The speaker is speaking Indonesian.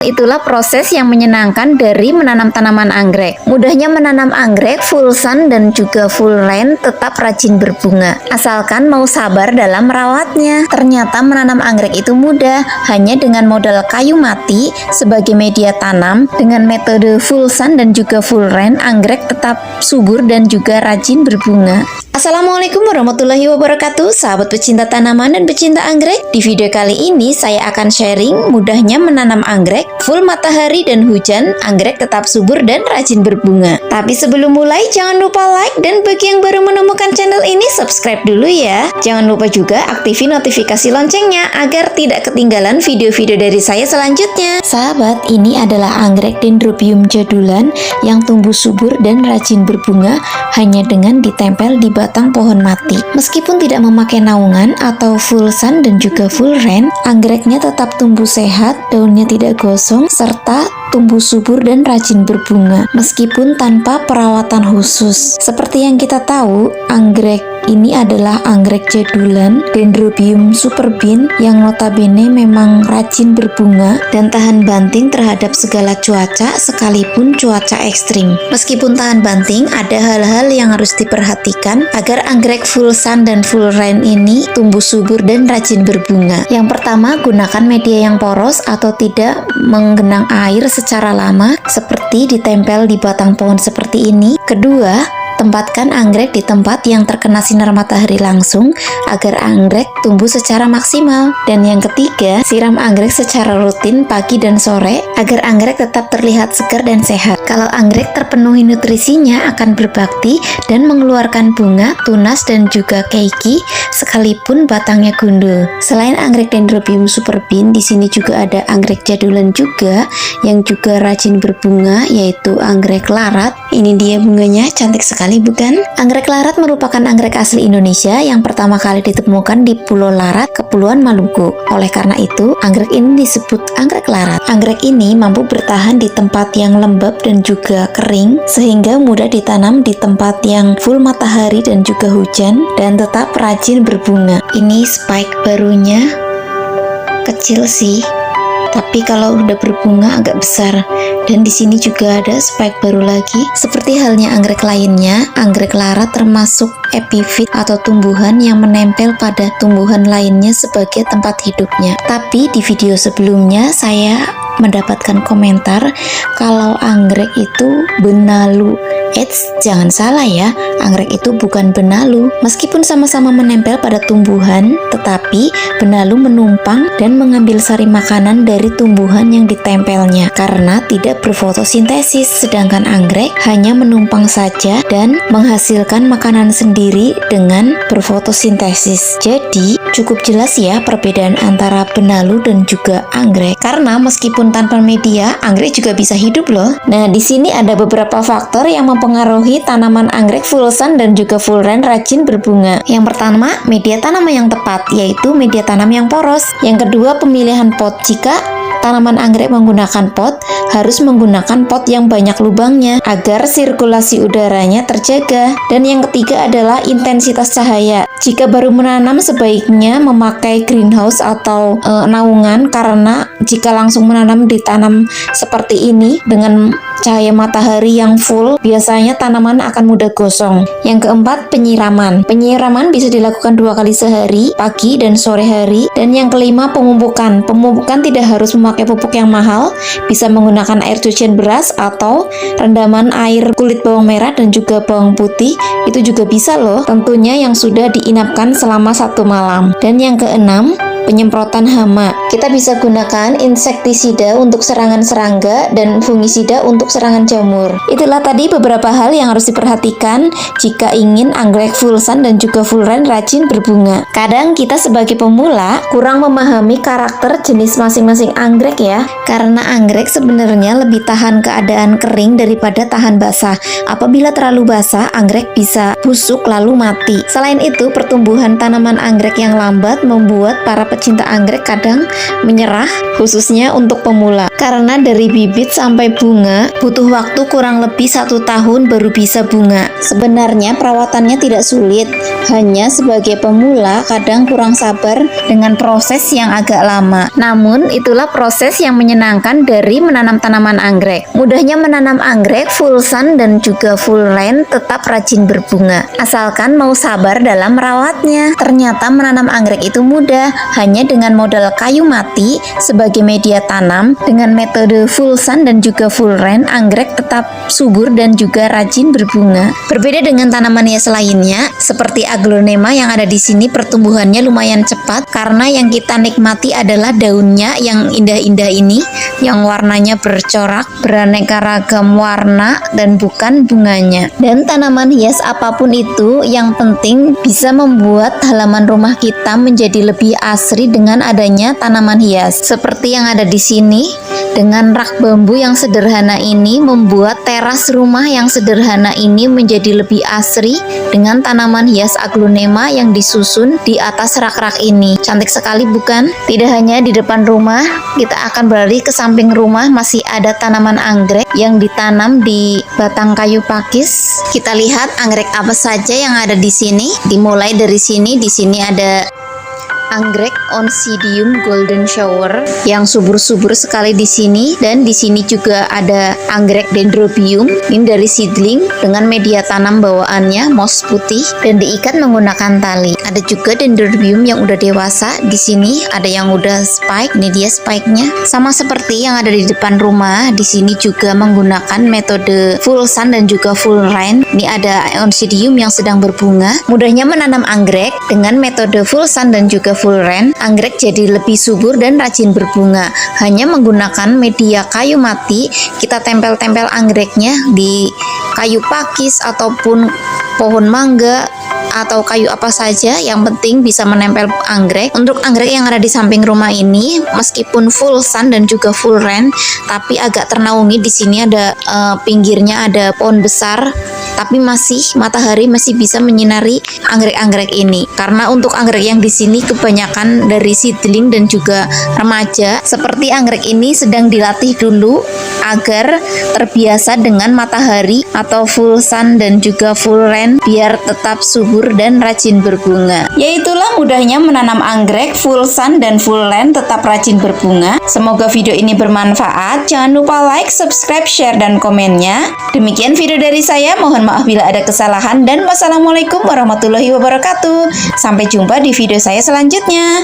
Itulah proses yang menyenangkan dari menanam tanaman anggrek. Mudahnya menanam anggrek full sun dan juga full rain tetap rajin berbunga. Asalkan mau sabar dalam merawatnya. Ternyata menanam anggrek itu mudah. Hanya dengan modal kayu mati sebagai media tanam, dengan metode full sun dan juga full rain, anggrek tetap subur dan juga rajin berbunga. Assalamualaikum warahmatullahi wabarakatuh, sahabat pecinta tanaman dan pecinta anggrek. Di video kali ini saya akan sharing mudahnya menanam anggrek full matahari dan hujan, anggrek tetap subur dan rajin berbunga. Tapi sebelum mulai, jangan lupa like, dan bagi yang baru menemukan channel ini, subscribe dulu ya. Jangan lupa juga aktifin notifikasi loncengnya agar tidak ketinggalan video-video dari saya selanjutnya. Sahabat, ini adalah anggrek Dendrobium jadulan yang tumbuh subur dan rajin berbunga hanya dengan ditempel di batang pohon mati. Meskipun tidak memakai naungan atau full sun dan juga full rain, anggreknya tetap tumbuh sehat, daunnya tidak gosong, serta tumbuh subur dan rajin berbunga meskipun tanpa perawatan khusus. Seperti yang kita tahu, anggrek ini adalah anggrek jadulan Dendrobium superbin yang notabene memang rajin berbunga dan tahan banting terhadap segala cuaca sekalipun cuaca ekstrim. Meskipun tahan banting, ada hal-hal yang harus diperhatikan agar anggrek full sun dan full rain ini tumbuh subur dan rajin berbunga. Yang pertama, gunakan media yang poros atau tidak menggenang air secara lama seperti ditempel di batang pohon seperti ini. Kedua, tempatkan anggrek di tempat yang terkena sinar matahari langsung agar anggrek tumbuh secara maksimal. Dan yang ketiga, siram anggrek secara rutin pagi dan sore agar anggrek tetap terlihat segar dan sehat. Kalau anggrek terpenuhi nutrisinya akan berbakti dan mengeluarkan bunga, tunas dan juga keiki sekalipun batangnya gundul. Selain anggrek Dendrobium superbin, di sini juga ada anggrek jadulan juga yang juga rajin berbunga, yaitu anggrek larat. Ini dia bunganya, cantik sekali bukan? Anggrek larat merupakan anggrek asli Indonesia yang pertama kali ditemukan di Pulau Larat, Kepulauan Maluku. Oleh karena itu, anggrek ini disebut anggrek larat. Anggrek ini mampu bertahan di tempat yang lembab dan juga kering, sehingga mudah ditanam di tempat yang full matahari dan juga hujan, dan tetap rajin berbunga. Ini spike barunya kecil sih, tapi kalau udah berbunga agak besar. Dan di sini juga ada spike baru lagi. Seperti halnya anggrek lainnya, anggrek larat termasuk epifit atau tumbuhan yang menempel pada tumbuhan lainnya sebagai tempat hidupnya. Tapi di video sebelumnya saya mendapatkan komentar kalau anggrek itu benalu. Jangan salah ya, anggrek itu bukan benalu. Meskipun sama-sama menempel pada tumbuhan, tetapi benalu menumpang dan mengambil sari makanan dari tumbuhan yang ditempelnya karena tidak berfotosintesis, sedangkan anggrek hanya menumpang saja dan menghasilkan makanan sendiri dengan berfotosintesis. Jadi cukup jelas ya perbedaan antara benalu dan juga anggrek, karena meskipun tanpa media, anggrek juga bisa hidup loh. Nah, di sini ada beberapa faktor yang mempengaruhi tanaman anggrek full sun dan juga full rain rajin berbunga. Yang pertama, media tanam yang tepat, yaitu media tanam yang poros. Yang kedua, pemilihan pot. Jika tanaman anggrek menggunakan pot, harus menggunakan pot yang banyak lubangnya agar sirkulasi udaranya terjaga. Dan yang ketiga adalah intensitas cahaya. Jika baru menanam, sebaiknya memakai greenhouse atau naungan, karena jika langsung menanam ditanam seperti ini dengan cahaya matahari yang full, biasanya tanaman akan mudah gosong. Yang keempat, penyiraman. Penyiraman bisa dilakukan 2 kali sehari, pagi dan sore hari. Dan yang kelima, pemupukan. Pemupukan tidak harus memakai pupuk yang mahal, bisa menggunakan air cucian beras atau rendaman air kulit bawang merah dan juga bawang putih. Itu juga bisa loh, tentunya yang sudah diinapkan selama 1 malam. Dan yang keenam, penyemprotan hama. Kita bisa gunakan insektisida untuk serangan serangga dan fungisida untuk serangan jamur. Itulah tadi beberapa hal yang harus diperhatikan jika ingin anggrek full sun dan juga full rain rajin berbunga. Kadang kita sebagai pemula kurang memahami karakter jenis masing-masing anggrek ya, karena anggrek sebenarnya lebih tahan keadaan kering daripada tahan basah. Apabila terlalu basah, anggrek bisa busuk lalu mati. Selain itu, pertumbuhan tanaman anggrek yang lambat membuat para pecinta anggrek kadang menyerah, khususnya untuk pemula. Karena dari bibit sampai bunga butuh waktu kurang lebih 1 tahun baru bisa bunga. Sebenarnya perawatannya tidak sulit, hanya sebagai pemula kadang kurang sabar dengan proses yang agak lama. Namun itulah proses yang menyenangkan dari menanam tanaman anggrek. Mudahnya menanam anggrek full sun dan juga full rain tetap rajin berbunga, asalkan mau sabar dalam merawatnya. Ternyata menanam anggrek itu mudah, hanya dengan modal kayu mati sebagai media tanam. Dengan metode full sun dan juga full rain, anggrek tetap subur dan juga rajin berbunga. Berbeda dengan tanaman hias lainnya seperti aglonema yang ada di sini, pertumbuhannya lumayan cepat karena yang kita nikmati adalah daunnya yang indah-indah ini, yang warnanya bercorak, beraneka ragam warna dan bukan bunganya. Dan tanaman hias apapun itu, yang penting bisa membuat halaman rumah kita menjadi lebih asri dengan adanya tanaman hias. Seperti yang ada di sini, dengan rak bambu yang sederhana ini membuat teras rumah yang sederhana ini menjadi lebih asri dengan tanaman hias aglonema yang disusun di atas rak-rak ini. Cantik sekali bukan? Tidak hanya di depan rumah, kita akan beralih ke samping rumah, masih ada tanaman anggrek yang ditanam di batang kayu pakis. Kita lihat anggrek apa saja yang ada di sini. Dimulai dari sini, di sini ada anggrek Oncidium golden shower yang subur-subur sekali di sini, dan di sini juga ada anggrek Dendrobium ini dari seedling dengan media tanam bawaannya moss putih dan diikat menggunakan tali. Ada juga Dendrobium yang udah dewasa. Di sini ada yang udah spike, ini dia spike-nya. Sama seperti yang ada di depan rumah, di sini juga menggunakan metode full sun dan juga full rain. Ini ada Oncidium yang sedang berbunga. Mudahnya menanam anggrek dengan metode full sun dan juga full rain, anggrek jadi lebih subur dan rajin berbunga. Hanya menggunakan media kayu mati, kita tempel-tempel anggreknya di kayu pakis ataupun pohon mangga atau kayu apa saja, yang penting bisa menempel anggrek. Untuk anggrek yang ada di samping rumah ini, meskipun full sun dan juga full rain, tapi agak ternaungi. Di sini ada pinggirnya ada pohon besar, tapi matahari masih bisa menyinari anggrek-anggrek ini. Karena untuk anggrek yang di sini kebanyakan dari seedling dan juga remaja, seperti anggrek ini sedang dilatih dulu agar terbiasa dengan matahari atau full sun dan juga full rain biar tetap subur dan rajin berbunga. Yaitulah mudahnya menanam anggrek full sun dan full rain tetap rajin berbunga. Semoga video ini bermanfaat. Jangan lupa like, subscribe, share, dan komennya. Demikian video dari saya. Mohon maaf bila ada kesalahan, dan wassalamualaikum warahmatullahi wabarakatuh. Sampai jumpa di video saya selanjutnya.